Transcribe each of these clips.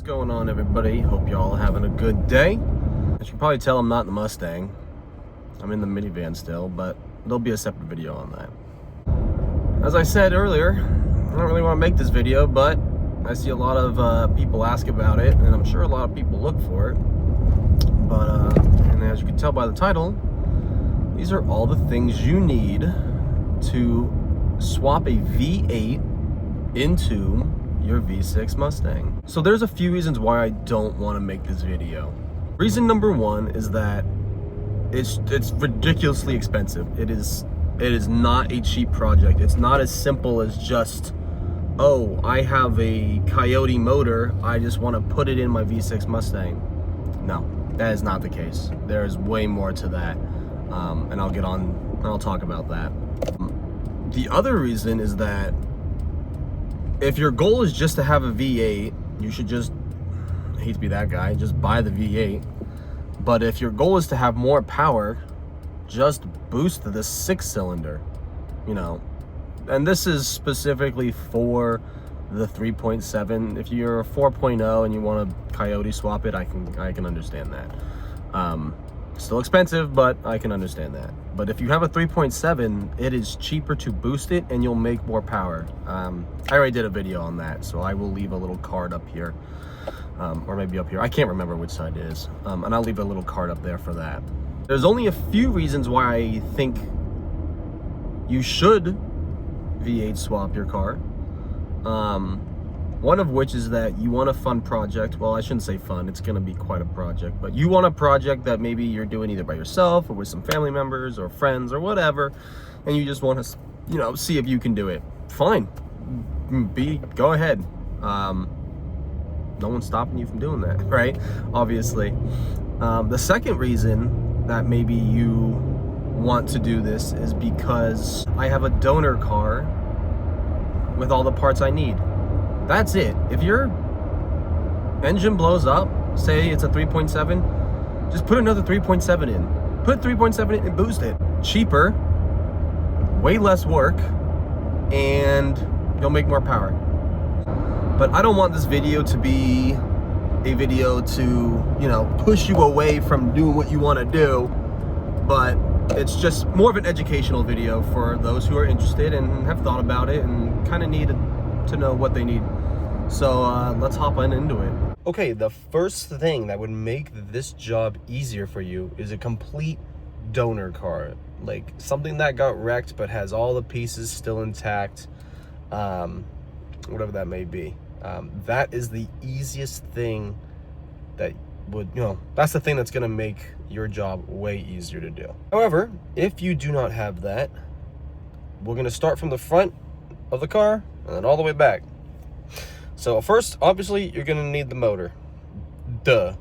going on, everybody? Hope y'all having a good day. As you can probably tell, I'm not in the Mustang. I'm in the minivan still, but there'll be a separate video on that. As I said earlier, I don't really want to make this video, but I see a lot of people ask about it, and I'm sure a lot of people look for it. But and as you can tell by the title, these are all the things you need to swap a V8 into your V6 Mustang. So there's a few reasons why I don't want to make this video. Reason number one is that it's ridiculously expensive. It is not a cheap project. It's not as simple as just, oh, I have a Coyote motor, I just want to put it in my V6 Mustang. No, that is not the case. There's way more to that, and I'll talk about that. The other reason is that if your goal is just to have a V8, you should just, I hate to be that guy, just buy the V8. But if your goal is to have more power, just boost the 6-cylinder, you know. And this is specifically for the 3.7. If you're a 4.0 and you want to Coyote swap it, I can understand that. Still expensive, but I can understand that. But if you have a 3.7, it is cheaper to boost it and you'll make more power. I already did a video on that, so I will leave a little card up here, or maybe up here. I can't remember which side it is, and I'll leave a little card up there for that. There's only a few reasons why I think you should V8 swap your car. One of which is that you want a fun project. Well, I shouldn't say fun, it's gonna be quite a project, but you want a project that maybe you're doing either by yourself or with some family members or friends or whatever, and you just want to, you know, see if you can do it. Fine, go ahead. No one's stopping you from doing that, right? Obviously. The second reason that maybe you want to do this is because I have a donor car with all the parts I need. That's it. If your engine blows up, say it's a 3.7, just put another 3.7 in. Put 3.7 in and boost it. Cheaper, way less work, and you'll make more power. But I don't want this video to be a video to, you know, push you away from doing what you want to do, but it's just more of an educational video for those who are interested and have thought about it and kind of need to know what they need. So let's hop on into it. Okay, the first thing that would make this job easier for you is a complete donor car, like something that got wrecked but has all the pieces still intact, whatever that may be. That is the easiest thing that would, you know, that's the thing that's gonna make your job way easier to do. However, if you do not have that, we're gonna start from the front of the car and then all the way back. So first, obviously, you're gonna need the motor. Duh.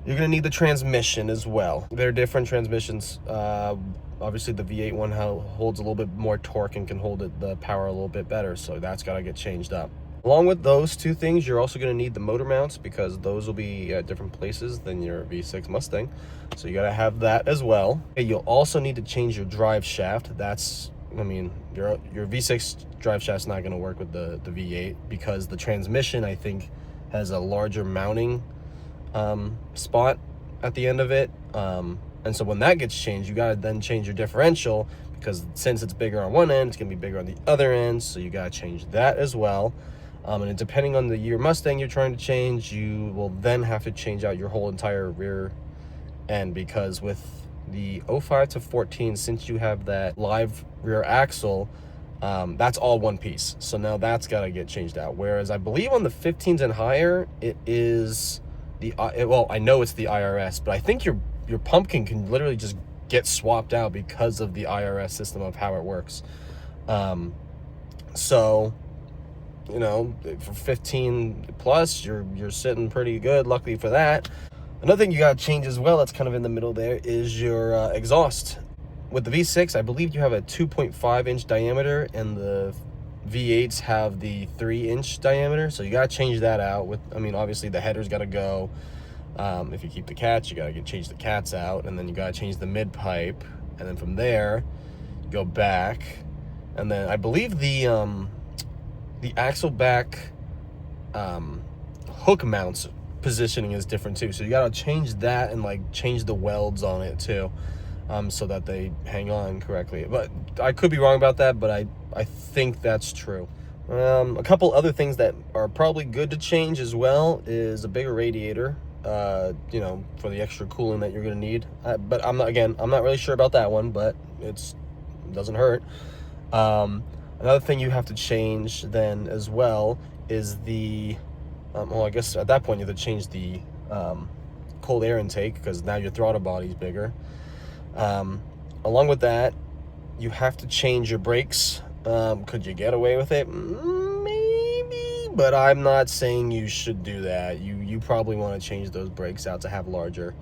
You're gonna need the transmission as well. There are different transmissions. Obviously, the V8 one holds a little bit more torque and can hold the power a little bit better, so that's gotta get changed up. Along with those two things, you're also gonna need the motor mounts because those will be at different places than your V6 Mustang. So you gotta have that as well. You'll also need to change your drive shaft. That's, I mean, your V6 drive shaft's not gonna work with the V8 because the transmission, I think, has a larger mounting spot at the end of it. And so when that gets changed, you gotta then change your differential because since it's bigger on one end, it's gonna be bigger on the other end. So you gotta change that as well. And depending on the year Mustang you're trying to change, you will then have to change out your whole entire rear end because with the 05 to 14, since you have that live rear axle, that's all one piece. So now that's got to get changed out. Whereas I believe on the 15s and higher, it is the, well, I know it's the IRS, but I think your pumpkin can literally just get swapped out because of the IRS system of how it works. So, you know, for 15 plus, you're sitting pretty good, luckily for that. Another thing you got to change as well, that's kind of in the middle there, is your exhaust. With the V6, I believe you have a 2.5-inch diameter, and the V8s have the 3-inch diameter, so you got to change that out. With, I mean, obviously the header's got to go. If you keep the cats, you got to change the cats out, and then you got to change the mid pipe, and then from there, you go back, and then I believe the axle back hook mounts positioning is different too. So you gotta change that and like change the welds on it too, so that they hang on correctly. But I could be wrong about that, but I think that's true. A couple other things that are probably good to change as well is a bigger radiator, you know, for the extra cooling that you're gonna need. But I'm not really sure about that one, but it doesn't hurt. Another thing you have to change then as well is the, well, I guess at that point you have to change the cold air intake, because now your throttle body's bigger. Along with that, you have to change your brakes. Could you get away with it? Maybe, but I'm not saying you should do that. You probably want to change those brakes out to have larger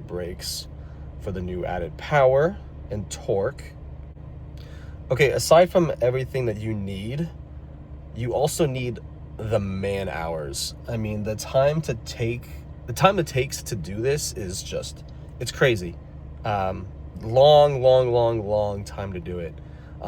brakes for the new added power and torque. Okay, aside from everything that you need, you also need the man hours. I mean, the time it takes to do this is just, it's crazy. Long time to do it.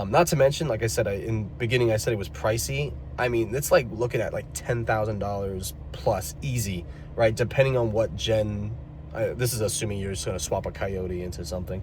Not to mention, like I said, in the beginning I said it was pricey. I mean, it's like looking at like $10,000 plus easy, right? Depending on what gen, this is assuming you're just gonna swap a Coyote into something,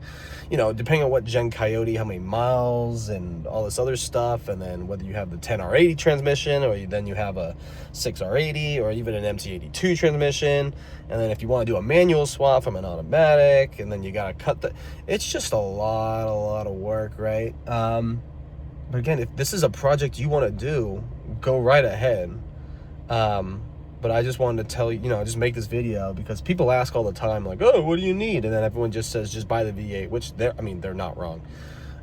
you know, depending on what gen Coyote, how many miles and all this other stuff, and then whether you have the 10R80 transmission, or then you have a 6R80, or even an MT82 transmission, and then if you want to do a manual swap from an automatic, and then you gotta cut it's just a lot of work, right? But again, if this is a project you want to do, go right ahead. But I just wanted to tell you, just make this video because people ask all the time, like, oh, what do you need? And then everyone just says, just buy the V8, which they're not wrong.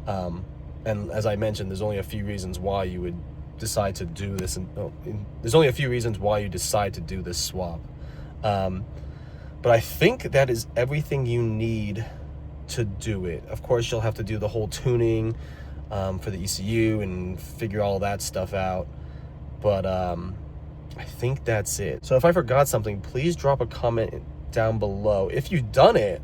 And as I mentioned, there's only a few reasons why you would decide to do this. There's only a few reasons why you decide to do this swap. But I think that is everything you need to do it. Of course, you'll have to do the whole tuning for the ECU and figure all that stuff out. But I think that's it. So if I forgot something, please drop a comment down below. If you've done it,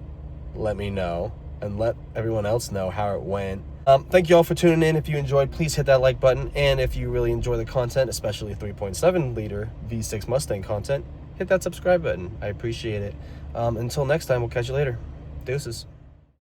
let me know and let everyone else know how it went. Thank you all for tuning in. If you enjoyed, please hit that like button. And if you really enjoy the content, especially 3.7 liter V6 Mustang content, hit that subscribe button. I appreciate it. Until next time, we'll catch you later. Deuces.